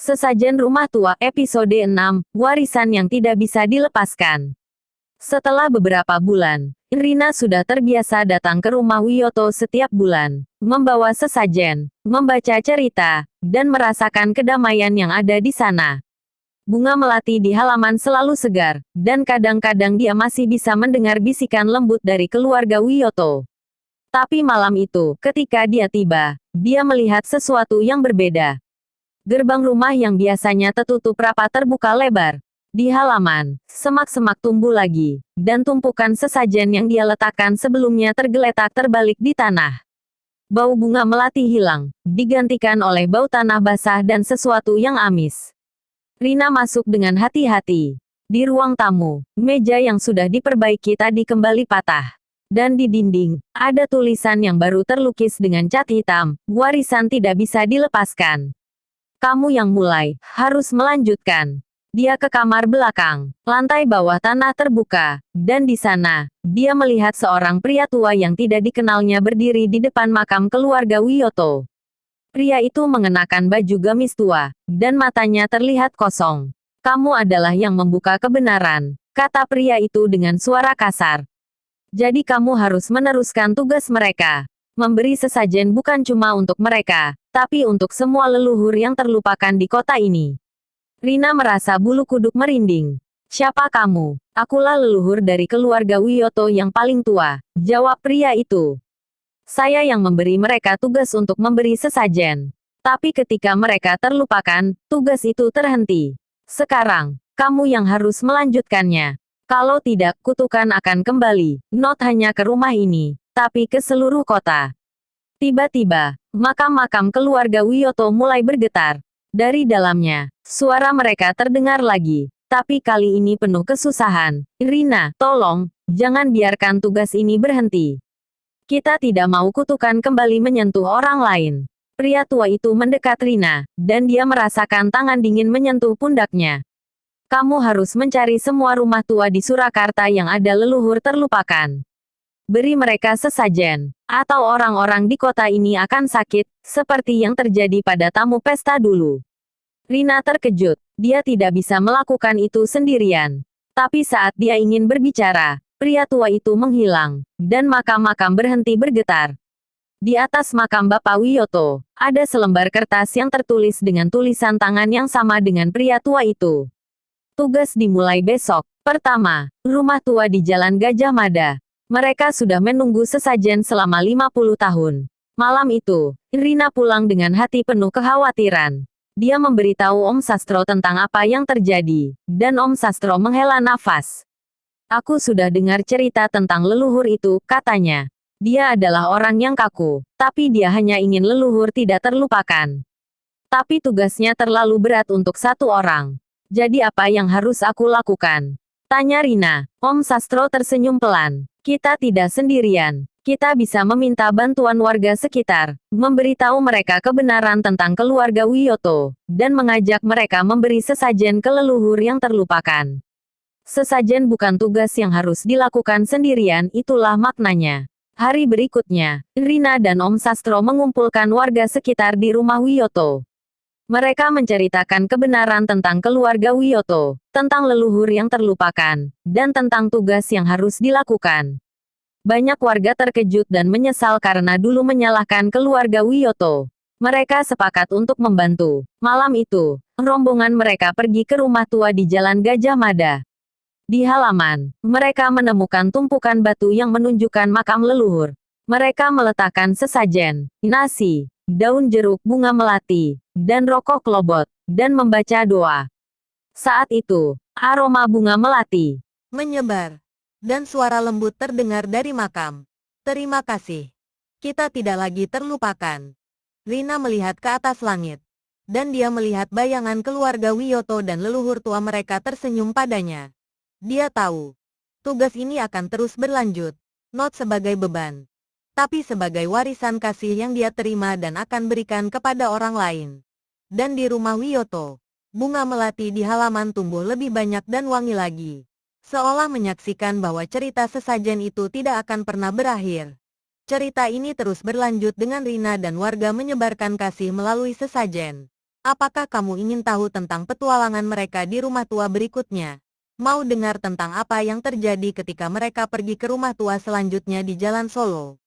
Sesajen Rumah Tua episode 6, Warisan yang Tidak Bisa Dilepaskan. Setelah beberapa bulan, Rina sudah terbiasa datang ke rumah Wiyoto setiap bulan, membawa sesajen, membaca cerita, dan merasakan kedamaian yang ada di sana. Bunga melati di halaman selalu segar, dan kadang-kadang dia masih bisa mendengar bisikan lembut dari keluarga Wiyoto. Tapi malam itu, ketika dia tiba, dia melihat sesuatu yang berbeda. Gerbang rumah yang biasanya tertutup rapat terbuka lebar. Di halaman, semak-semak tumbuh lagi, dan tumpukan sesajen yang dia letakkan sebelumnya tergeletak terbalik di tanah. Bau bunga melati hilang, digantikan oleh bau tanah basah dan sesuatu yang amis. Rina masuk dengan hati-hati. Di ruang tamu, meja yang sudah diperbaiki tadi kembali patah. Dan di dinding, ada tulisan yang baru terlukis dengan cat hitam, warisan tidak bisa dilepaskan. Kamu yang mulai, harus melanjutkan. Dia ke kamar belakang, lantai bawah tanah terbuka, dan di sana, dia melihat seorang pria tua yang tidak dikenalnya berdiri di depan makam keluarga Wiyoto. Pria itu mengenakan baju gamis tua, dan matanya terlihat kosong. Kamu adalah yang membuka kebenaran, kata pria itu dengan suara kasar. Jadi kamu harus meneruskan tugas mereka. Memberi sesajen bukan cuma untuk mereka, tapi untuk semua leluhur yang terlupakan di kota ini. Rina merasa bulu kuduk merinding. Siapa kamu? Akulah leluhur dari keluarga Wiyoto yang paling tua, jawab pria itu. Saya yang memberi mereka tugas untuk memberi sesajen. Tapi ketika mereka terlupakan, tugas itu terhenti. Sekarang, kamu yang harus melanjutkannya. Kalau tidak, kutukan akan kembali, not hanya ke rumah ini, tapi ke seluruh kota. Tiba-tiba, makam-makam keluarga Wiyoto mulai bergetar. Dari dalamnya, suara mereka terdengar lagi, tapi kali ini penuh kesusahan. Rina, tolong, jangan biarkan tugas ini berhenti. Kita tidak mau kutukan kembali menyentuh orang lain. Pria tua itu mendekat Rina, dan dia merasakan tangan dingin menyentuh pundaknya. Kamu harus mencari semua rumah tua di Surakarta yang ada leluhur terlupakan. Beri mereka sesajen, atau orang-orang di kota ini akan sakit, seperti yang terjadi pada tamu pesta dulu. Rina terkejut, dia tidak bisa melakukan itu sendirian. Tapi saat dia ingin berbicara, pria tua itu menghilang, dan makam-makam berhenti bergetar. Di atas makam Bapak Wiyoto, ada selembar kertas yang tertulis dengan tulisan tangan yang sama dengan pria tua itu. Tugas dimulai besok. Pertama, rumah tua di Jalan Gajah Mada. Mereka sudah menunggu sesajen selama 50 tahun. Malam itu, Rina pulang dengan hati penuh kekhawatiran. Dia memberitahu Om Sastro tentang apa yang terjadi, dan Om Sastro menghela nafas. Aku sudah dengar cerita tentang leluhur itu, katanya. Dia adalah orang yang kaku, tapi dia hanya ingin leluhur tidak terlupakan. Tapi tugasnya terlalu berat untuk satu orang. Jadi apa yang harus aku lakukan? Tanya Rina. Om Sastro tersenyum pelan. Kita tidak sendirian. Kita bisa meminta bantuan warga sekitar, memberitahu mereka kebenaran tentang keluarga Wiyoto, dan mengajak mereka memberi sesajen ke leluhur yang terlupakan. Sesajen bukan tugas yang harus dilakukan sendirian, itulah maknanya. Hari berikutnya, Rina dan Om Sastro mengumpulkan warga sekitar di rumah Wiyoto. Mereka menceritakan kebenaran tentang keluarga Wiyoto, tentang leluhur yang terlupakan, dan tentang tugas yang harus dilakukan. Banyak warga terkejut dan menyesal karena dulu menyalahkan keluarga Wiyoto. Mereka sepakat untuk membantu. Malam itu, rombongan mereka pergi ke rumah tua di Jalan Gajah Mada. Di halaman, mereka menemukan tumpukan batu yang menunjukkan makam leluhur. Mereka meletakkan sesajen, nasi, daun jeruk bunga melati, dan rokok klobot, dan membaca doa. Saat itu, aroma bunga melati menyebar, dan suara lembut terdengar dari makam. Terima kasih. Kita tidak lagi terlupakan. Rina melihat ke atas langit, dan dia melihat bayangan keluarga Wiyoto dan leluhur tua mereka tersenyum padanya. Dia tahu, tugas ini akan terus berlanjut, not sebagai beban, tapi sebagai warisan kasih yang dia terima dan akan berikan kepada orang lain. Dan di rumah Wiyoto, bunga melati di halaman tumbuh lebih banyak dan wangi lagi. Seolah menyaksikan bahwa cerita sesajen itu tidak akan pernah berakhir. Cerita ini terus berlanjut dengan Rina dan warga menyebarkan kasih melalui sesajen. Apakah kamu ingin tahu tentang petualangan mereka di rumah tua berikutnya? Mau dengar tentang apa yang terjadi ketika mereka pergi ke rumah tua selanjutnya di Jalan Solo?